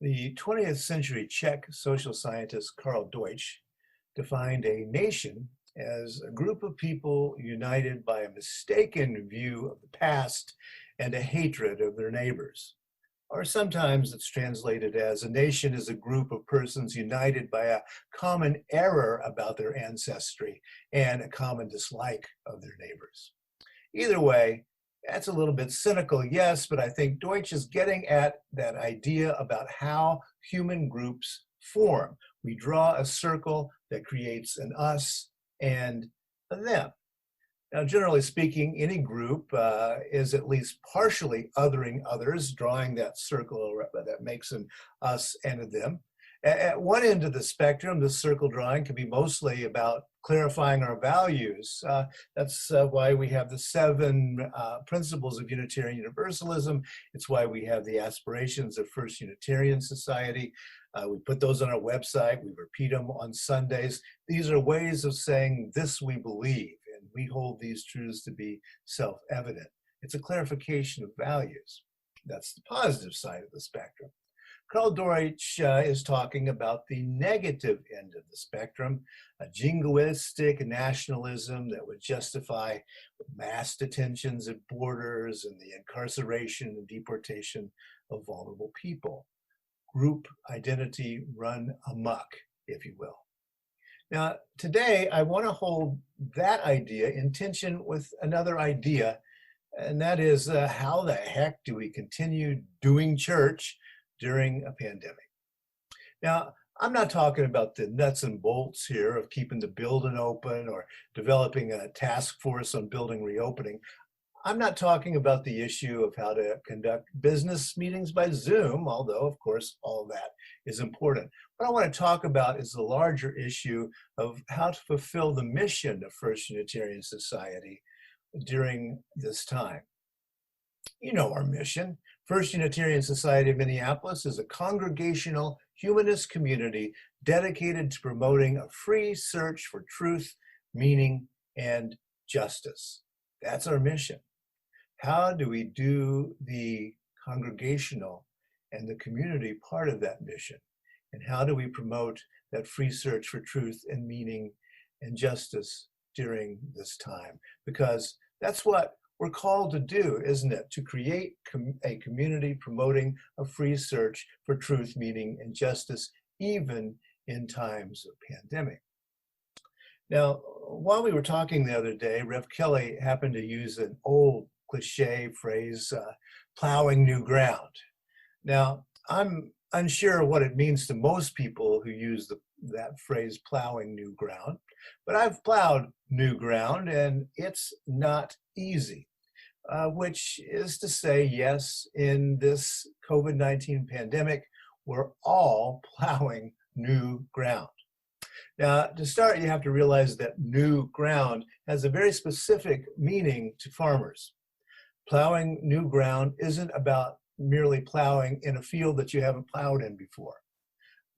The 20th century Czech social scientist Karl Deutsch defined a nation as a group of people united by a mistaken view of the past and a hatred of their neighbors. Or sometimes it's translated as a nation is a group of persons united by a common error about their ancestry and a common dislike of their neighbors. Either way, that's a little bit cynical, yes, but I think Deutsch is getting at that idea about how human groups form. We draw a circle that creates an us and a them. Now, generally speaking, any group is at least partially othering others, drawing that circle that makes an us and a them. At one end of the spectrum, the circle drawing can be mostly about clarifying our values. That's why we have the seven principles of Unitarian Universalism. It's why we have the aspirations of First Unitarian Society. We put those on our website. We repeat them on Sundays. These are ways of saying this we believe, and we hold these truths to be self-evident. It's a clarification of values. That's the positive side of the spectrum. Karl Deutsch is talking about the negative end of the spectrum, a jingoistic nationalism that would justify mass detentions at borders and the incarceration and deportation of vulnerable people. Group identity run amok, if you will. Now, today I want to hold that idea in tension with another idea, and that is how the heck do we continue doing church during a pandemic? Now, I'm not talking about the nuts and bolts here of keeping the building open or developing a task force on building reopening. I'm not talking about the issue of how to conduct business meetings by Zoom, although, of course, all that is important. What I want to talk about is the larger issue of how to fulfill the mission of First Unitarian Society during this time. You know our mission. First Unitarian Society of Minneapolis is a congregational humanist community dedicated to promoting a free search for truth, meaning, and justice. That's our mission. How do we do the congregational and the community part of that mission? And how do we promote that free search for truth and meaning and justice during this time? Because that's what we're called to do, isn't it? To create a community promoting a free search for truth, meaning, and justice, even in times of pandemic. Now, while we were talking the other day, Rev Kelly happened to use an old cliche phrase, plowing new ground. Now, I'm unsure what it means to most people who use that phrase, plowing new ground, but I've plowed new ground and it's not easy, which is to say, yes, in this COVID-19 pandemic, we're all plowing new ground. Now, to start, you have to realize that new ground has a very specific meaning to farmers. Plowing new ground isn't about merely plowing in a field that you haven't plowed in before.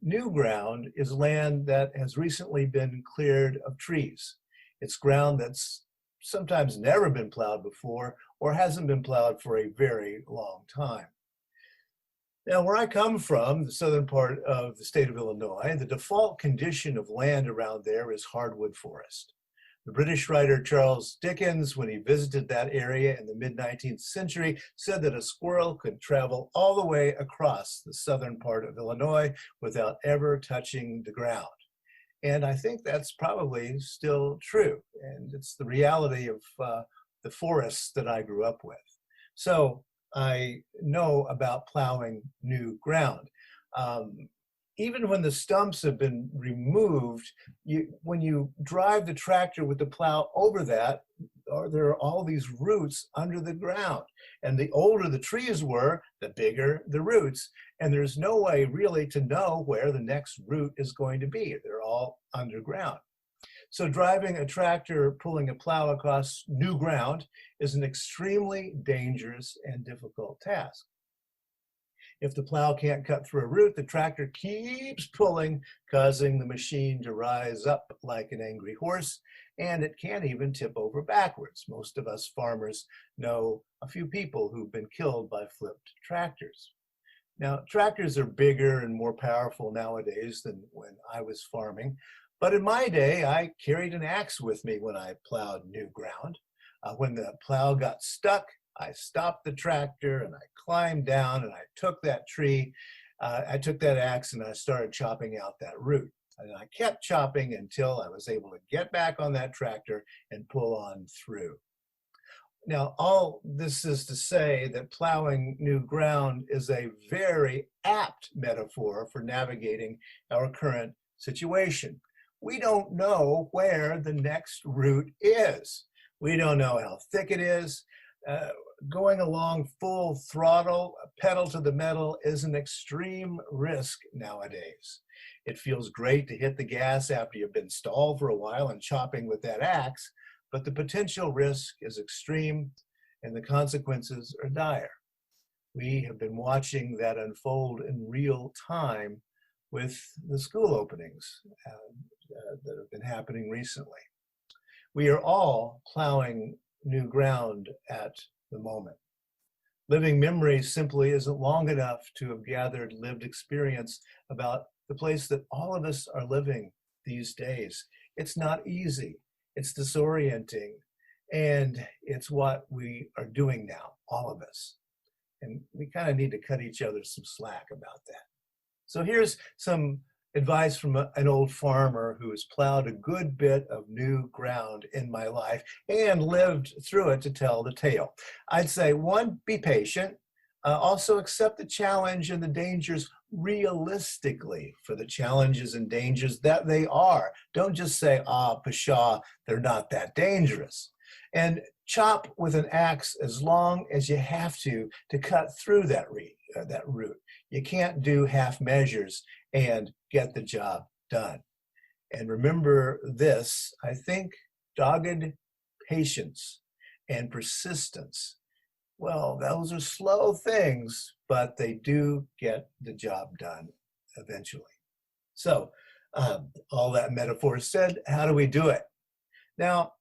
New ground is land that has recently been cleared of trees. It's ground that's sometimes never been plowed before or hasn't been plowed for a very long time. Now, where I come from, the southern part of the state of Illinois, the default condition of land around there is hardwood forest. The British writer Charles Dickens, when he visited that area in the mid-19th century, said that a squirrel could travel all the way across the southern part of Illinois without ever touching the ground. And I think that's probably still true. And it's the reality of the forests that I grew up with. So I know about plowing new ground. Even when the stumps have been removed, when you drive the tractor with the plow over that, there are all these roots under the ground. And the older the trees were, the bigger the roots. And there's no way really to know where the next root is going to be. They're all underground. So driving a tractor, pulling a plow across new ground is an extremely dangerous and difficult task. If the plow can't cut through a root, the tractor keeps pulling, causing the machine to rise up like an angry horse, and it can even tip over backwards. Most of us farmers know a few people who've been killed by flipped tractors. Now, tractors are bigger and more powerful nowadays than when I was farming, but in my day, I carried an axe with me when I plowed new ground. When the plow got stuck, I stopped the tractor and I climbed down and I took that tree, I took that axe and I started chopping out that root. And I kept chopping until I was able to get back on that tractor and pull on through. Now, all this is to say that plowing new ground is a very apt metaphor for navigating our current situation. We don't know where the next route is. We don't know how thick it is. Going along full throttle, pedal to the metal, is an extreme risk nowadays. It feels great to hit the gas after you've been stalled for a while and chopping with that axe, but the potential risk is extreme and the consequences are dire. We have been watching that unfold in real time with the school openings that have been happening recently. We are all plowing new ground at the moment. Living memory simply isn't long enough to have gathered lived experience about the place that all of us are living these days. It's not easy. It's disorienting, and it's what we are doing now, all of us. And we kind of need to cut each other some slack about that. So here's some advice from an old farmer who has plowed a good bit of new ground in my life and lived through it to tell the tale. I'd say, one, be patient. Also accept the challenge and the dangers realistically for the challenges and dangers that they are. Don't just say, pshaw, they're not that dangerous. And chop with an axe as long as you have to cut through that root. You can't do half measures and get the job done. And remember this, I think dogged patience and persistence, well, those are slow things, but they do get the job done eventually. So all that metaphor said, how do we do it? Now,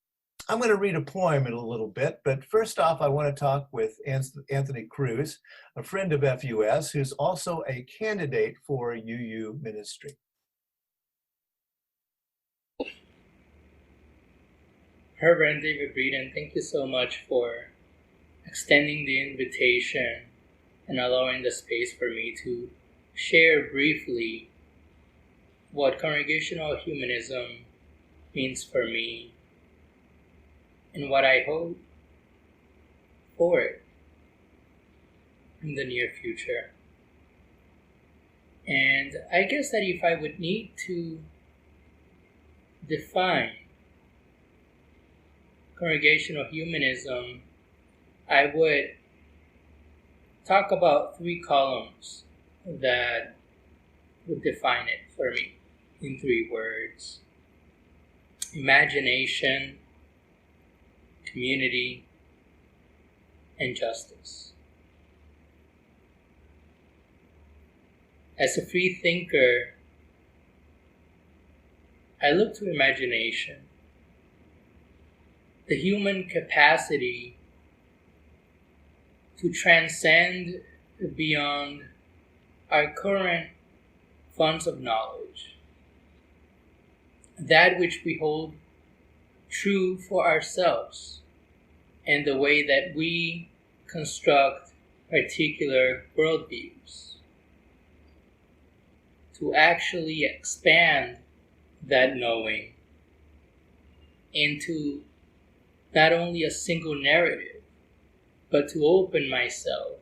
I'm going to read a poem in a little bit, but first off, I want to talk with Anthony Cruz, a friend of FUS, who's also a candidate for UU ministry. Reverend David Breeden, thank you so much for extending the invitation and allowing the space for me to share briefly what congregational humanism means for me and what I hope for it in the near future. And I guess that if I would need to define congregational humanism, I would talk about 3 columns that would define it for me in 3 words: imagination, community, and justice. As a free thinker, I look to imagination, the human capacity to transcend beyond our current funds of knowledge, that which we hold true for ourselves, and the way that we construct particular worldviews, to actually expand that knowing into not only a single narrative, but to open myself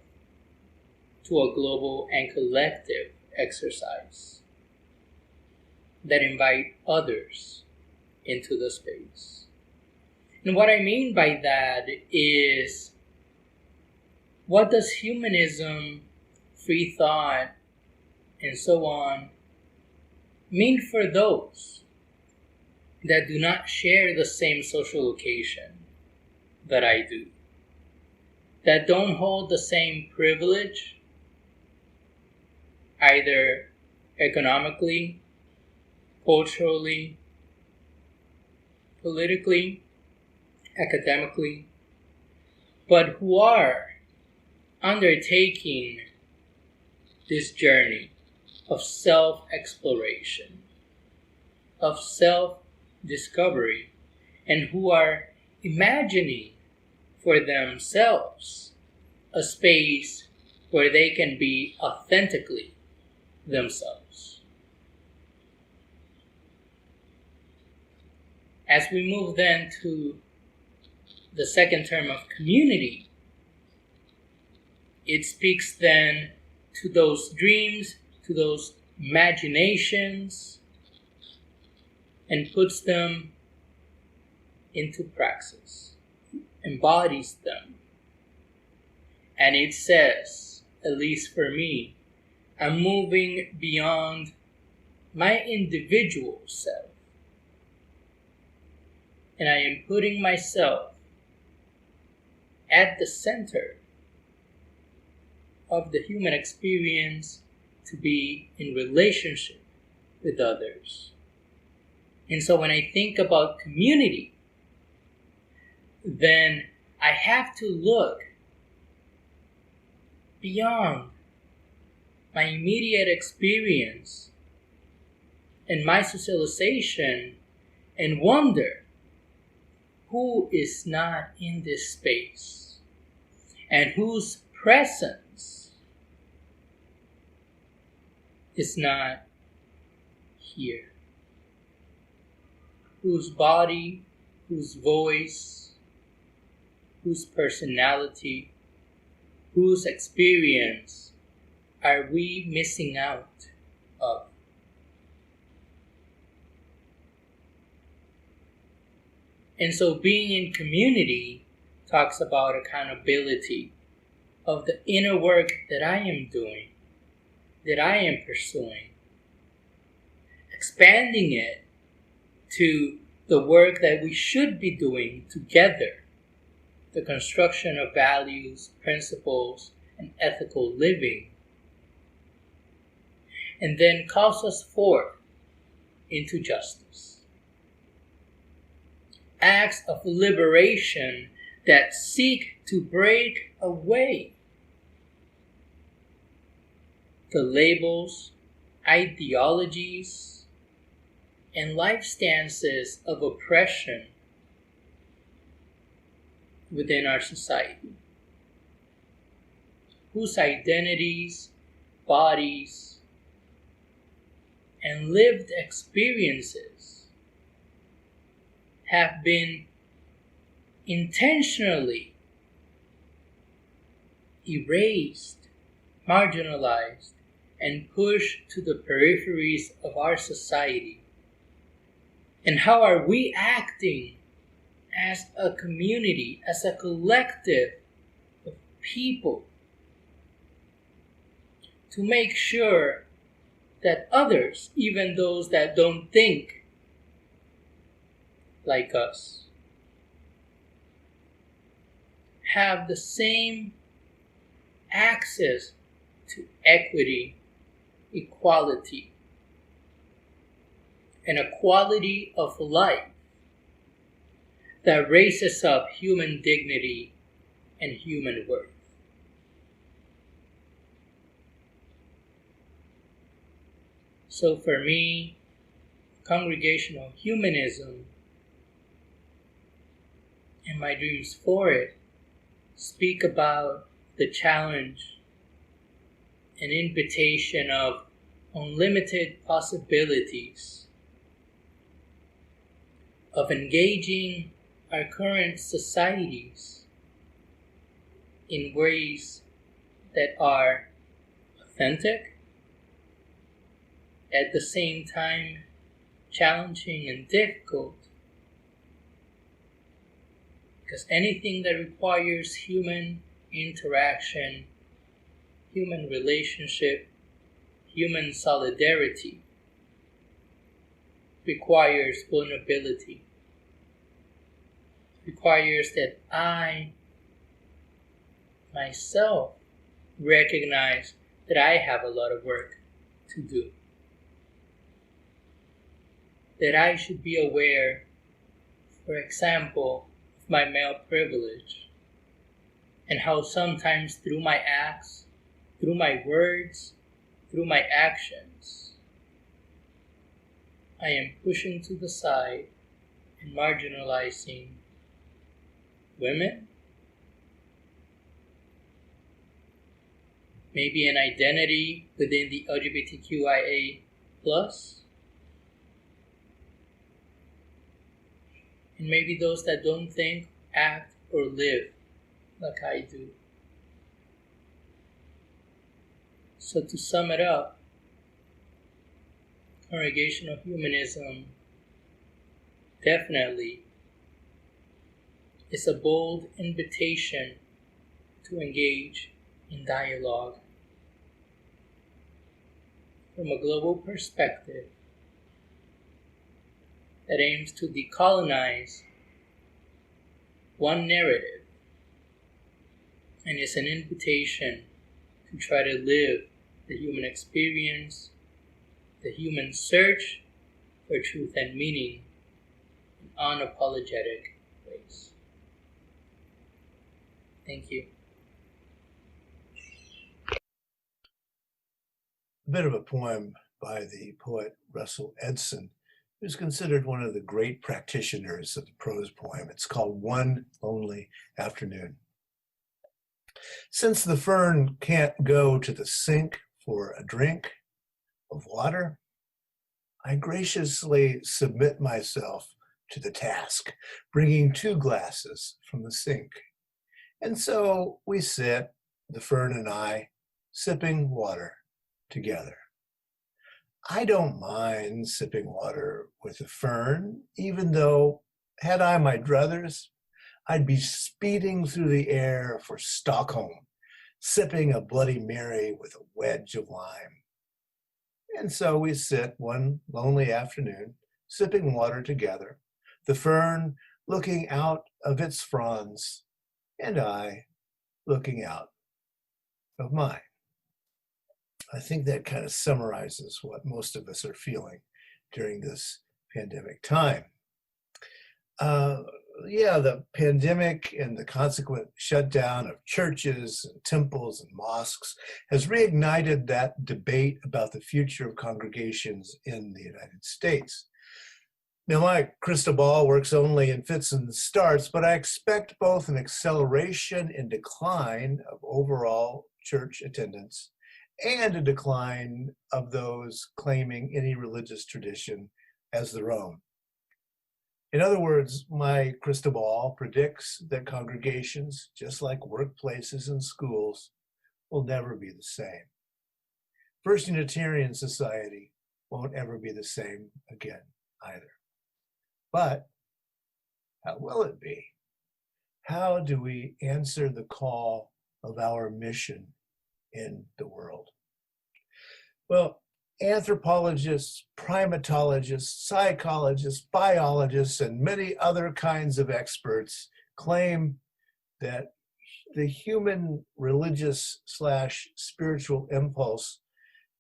to a global and collective exercise that invite others into the space. And what I mean by that is, what does humanism, free thought, and so on mean for those that do not share the same social location that I do, that don't hold the same privilege, either economically, culturally, politically, academically, but who are undertaking this journey of self-exploration, of self-discovery, and who are imagining for themselves a space where they can be authentically themselves. As we move then to the second term of community, it speaks then to those dreams, to those imaginations, and puts them into praxis, embodies them. And it says, at least for me, I'm moving beyond my individual self. And I am putting myself at the center of the human experience to be in relationship with others. And so when I think about community, then I have to look beyond my immediate experience and my socialization and wonder who is not in this space and whose presence is not here, whose body, whose voice, whose personality, whose experience are we missing out of? And so being in community talks about accountability of the inner work that I am doing, that I am pursuing, expanding it to the work that we should be doing together, the construction of values, principles, and ethical living, and then calls us forth into justice. Acts of liberation that seek to break away the labels, ideologies, and life stances of oppression within our society, whose identities, bodies, and lived experiences have been intentionally erased, marginalized, and pushed to the peripheries of our society. And how are we acting as a community, as a collective of people, to make sure that others, even those that don't think like us, have the same access to equity, equality, and a quality of life that raises up human dignity and human worth. So for me, congregational humanism and my dreams for it speak about the challenge and invitation of unlimited possibilities of engaging our current societies in ways that are authentic, at the same time challenging and difficult, because anything that requires human interaction, human relationship, human solidarity requires vulnerability, requires that I myself recognize that I have a lot of work to do, that I should be aware, for example, of my male privilege, and how sometimes through my acts, through my words, through my actions, I am pushing to the side and marginalizing women, maybe an identity within the LGBTQIA+, and maybe those that don't think, act, or live like I do. So to sum it up, Congregational Humanism definitely is a bold invitation to engage in dialogue from a global perspective that aims to decolonize one narrative, and is an invitation to try to live the human experience, the human search for truth and meaning in unapologetic ways. Thank you. A bit of a poem by the poet Russell Edson, who's considered one of the great practitioners of the prose poem. It's called One Lonely Afternoon. Since the fern can't go to the sink for a drink of water, I graciously submit myself to the task, bringing 2 glasses from the sink. And so we sit, the fern and I, sipping water together. I don't mind sipping water with the fern, even though, had I my druthers, I'd be speeding through the air for Stockholm, sipping a Bloody Mary with a wedge of lime. And so we sit one lonely afternoon, sipping water together, the fern looking out of its fronds, and I looking out of mine. I think that kind of summarizes what most of us are feeling during this pandemic time. The pandemic and the consequent shutdown of churches and temples and mosques has reignited that debate about the future of congregations in the United States. Now, my crystal ball works only in fits and starts, but I expect both an acceleration and decline of overall church attendance and a decline of those claiming any religious tradition as their own. In other words, my crystal ball predicts that congregations, just like workplaces and schools, will never be the same. First Unitarian Society won't ever be the same again either. But how will it be? How do we answer the call of our mission in the world? Well, anthropologists, primatologists, psychologists, biologists, and many other kinds of experts claim that the human religious/spiritual impulse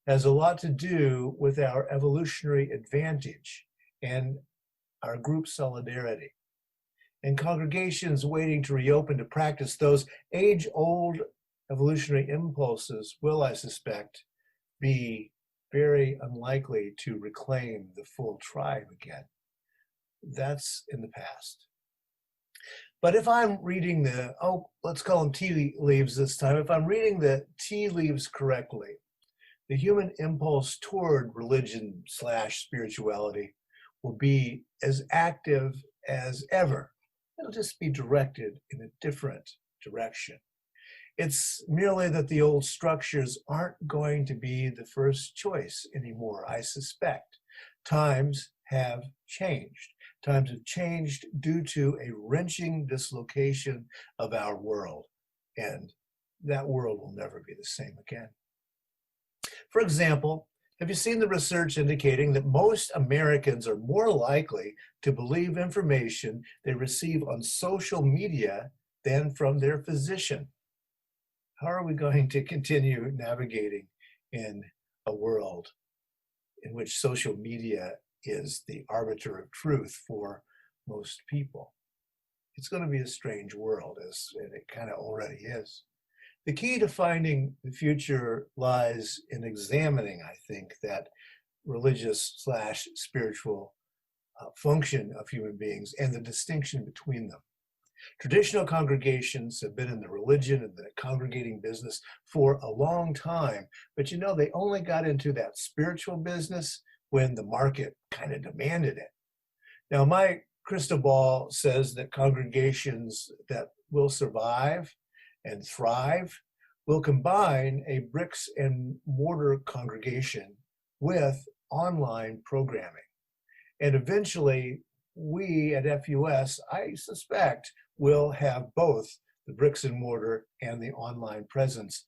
has a lot to do with our evolutionary advantage and our group solidarity. And congregations waiting to reopen to practice those age-old evolutionary impulses will, I suspect, be very unlikely to reclaim the full tribe again. That's in the past. But if I'm reading let's call them tea leaves this time, if I'm reading the tea leaves correctly, the human impulse toward religion/spirituality will be as active as ever. It'll just be directed in a different direction. It's merely that the old structures aren't going to be the first choice anymore, I suspect. Times have changed. Times have changed due to a wrenching dislocation of our world, and that world will never be the same again. For example, have you seen the research indicating that most Americans are more likely to believe information they receive on social media than from their physician? How are we going to continue navigating in a world in which social media is the arbiter of truth for most people? It's going to be a strange world, and it kind of already is. The key to finding the future lies in examining, I think, that religious/spiritual function of human beings and the distinction between them. Traditional congregations have been in the religion and the congregating business for a long time, but they only got into that spiritual business when the market kind of demanded it. Now, my crystal ball says that congregations that will survive and thrive will combine a bricks and mortar congregation with online programming. And eventually, we at FUS, I suspect, will have both the bricks and mortar and the online presence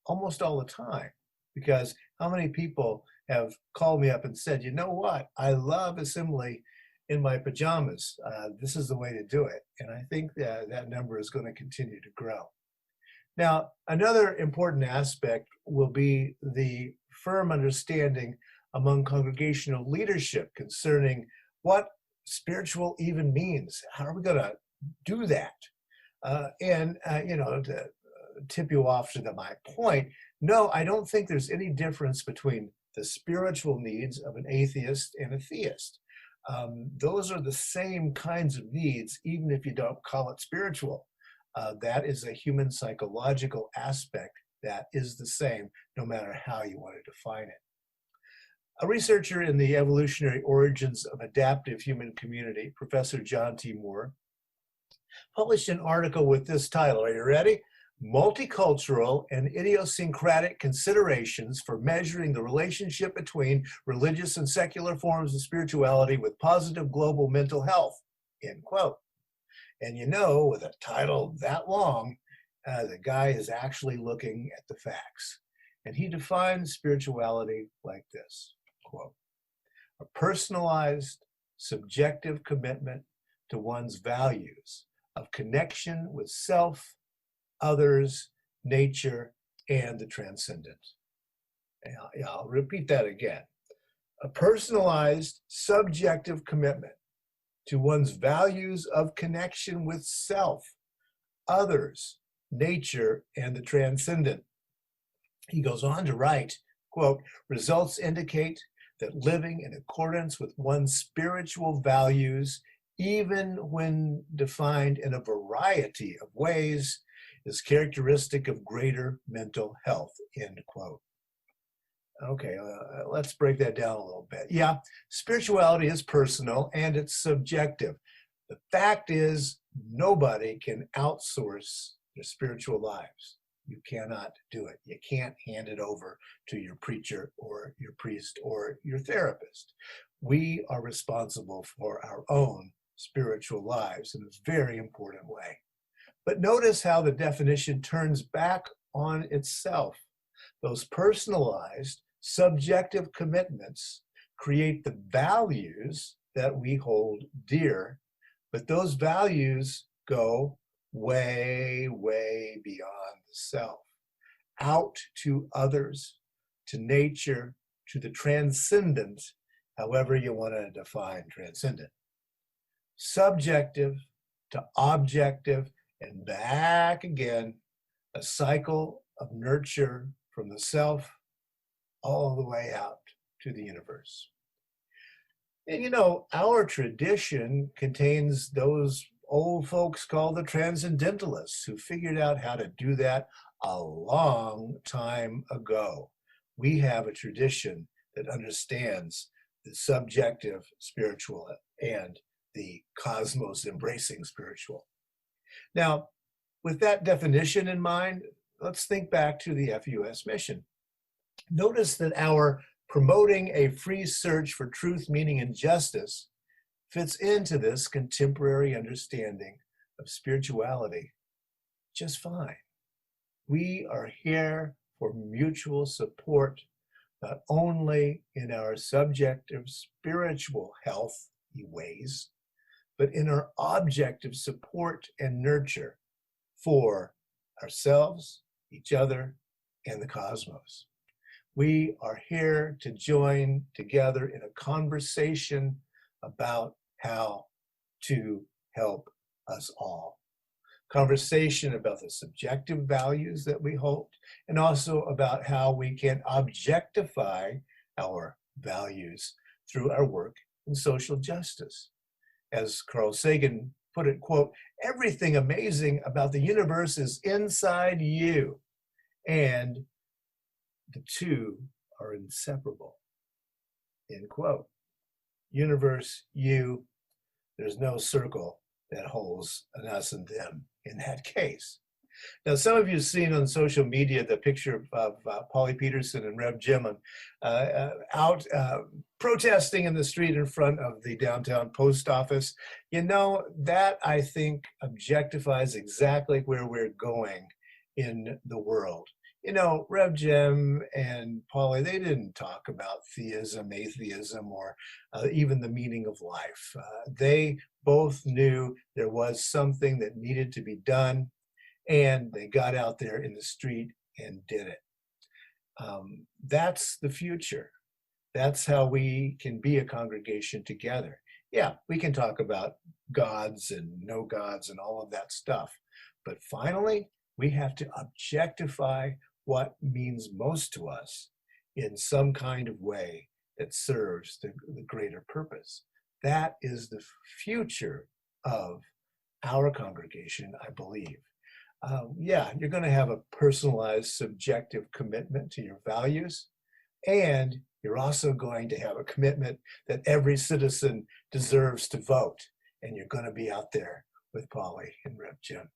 almost all the time. Because how many people have called me up and said, you know what, I love assembly in my pajamas. This is the way to do it. And I think that number is going to continue to grow. Now, another important aspect will be the firm understanding among congregational leadership concerning what spiritual even means. How are we going to do that? To tip you off to my point, no, I don't think there's any difference between the spiritual needs of an atheist and a theist. Those are the same kinds of needs, even if you don't call it spiritual. That is a human psychological aspect that is the same, no matter how you want to define it. A researcher in the evolutionary origins of adaptive human community, Professor John T. Moore, published an article with this title. Are you ready? Multicultural and idiosyncratic considerations for measuring the relationship between religious and secular forms of spirituality with positive global mental health, end quote. And with a title that long, the guy is actually looking at the facts. And he defines spirituality like this, quote, a personalized, subjective commitment to one's values of connection with self, others, nature, and the transcendent. I'll repeat that again. A personalized, subjective commitment to one's values of connection with self, others, nature, and the transcendent. He goes on to write, quote, results indicate that living in accordance with one's spiritual values, even when defined in a variety of ways, is characteristic of greater mental health, end quote. Okay, let's break that down a little bit. Yeah, spirituality is personal and it's subjective. The fact is, nobody can outsource their spiritual lives. You cannot do it. You can't hand it over to your preacher or your priest or your therapist. We are responsible for our own spiritual lives in a very important way. But notice how the definition turns back on itself. Those personalized, subjective commitments create the values that we hold dear, but those values go way, way beyond the self, out to others, to nature, to the transcendent, however you want to define transcendent. Subjective to objective and back again, a cycle of nurture from the self all the way out to the universe. And our tradition contains those old folks called the transcendentalists who figured out how to do that a long time ago. We have a tradition that understands the subjective spiritual and the cosmos embracing spiritual. Now, with that definition in mind, let's think back to the FUS mission. Notice that our promoting a free search for truth, meaning, and justice fits into this contemporary understanding of spirituality just fine. We are here for mutual support, not only in our subjective spiritual health ways, but in our objective support and nurture for ourselves, each other, and the cosmos. We are here to join together in a conversation about how to help us all. conversation about the subjective values that we hold, and also about how we can objectify our values through our work in social justice. As Carl Sagan put it, quote, "Everything amazing about the universe is inside you, and the two are inseparable," end quote. Universe, you, there's no circle that holds an us and them in that case. Now, some of you have seen on social media the picture of Polly Peterson and Rev Jim out protesting in the street in front of the downtown post office. You know, that I think objectifies exactly where we're going in the world. You know, Rev Jim and Polly, they didn't talk about theism, atheism, or even the meaning of life. They both knew there was something that needed to be done, and they got out there in the street and did it. That's the future. That's how we can be a congregation together. Yeah, we can talk about gods and no gods and all of that stuff. But finally, we have to objectify what means most to us in some kind of way that serves the greater purpose. That is the future of our congregation, I believe. Yeah, you're going to have a personalized, subjective commitment to your values, and you're also going to have a commitment that every citizen deserves to vote, and you're going to be out there with Polly and Rev Jim.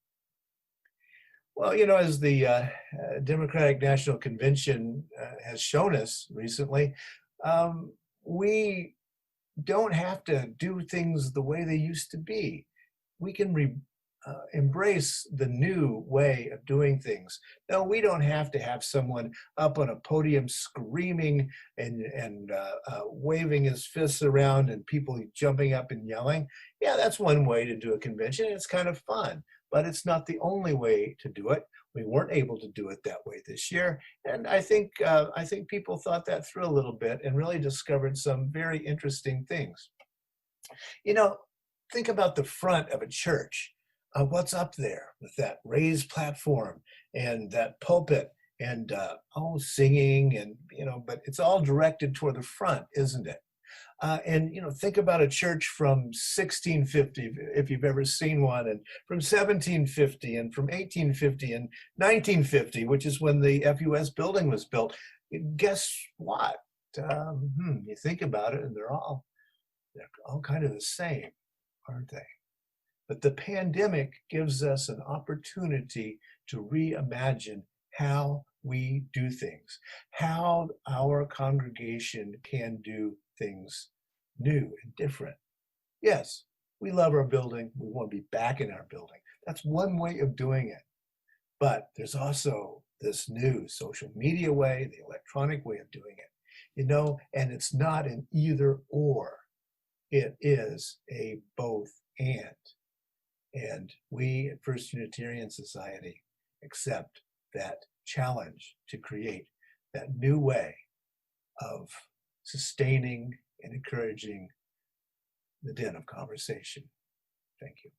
Well, you know, as the Democratic National Convention has shown us recently, we don't have to do things the way they used to be. We can embrace the new way of doing things. No, we don't have to have someone up on a podium screaming and waving his fists around and people jumping up and yelling. Yeah, that's one way to do a convention. It's kind of fun, but it's not the only way to do it. We weren't able to do it that way this year, and I think people thought that through a little bit and really discovered some very interesting things. You know, think about the front of a church. What's up there with that raised platform and that pulpit and singing and, you know, but it's all directed toward the front, isn't it? And, you know, think about a church from 1650, if you've ever seen one, and from 1750 and from 1850 and 1950, which is when the FUS building was built. Guess what? You think about it and they're all kind of the same, aren't they? But the pandemic gives us an opportunity to reimagine how we do things, how our congregation can do things new and different. Yes, we love our building. We want to be back in our building. That's one way of doing it. But there's also this new social media way, the electronic way of doing it, you know, and it's not an either or. It is a both and. And we at First Unitarian Society accept that challenge to create that new way of sustaining and encouraging the den of conversation. Thank you.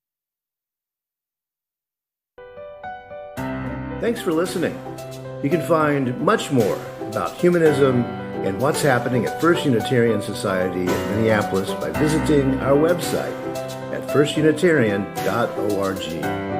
Thanks for listening. You can find much more about humanism and what's happening at First Unitarian Society in Minneapolis by visiting our website at firstunitarian.org.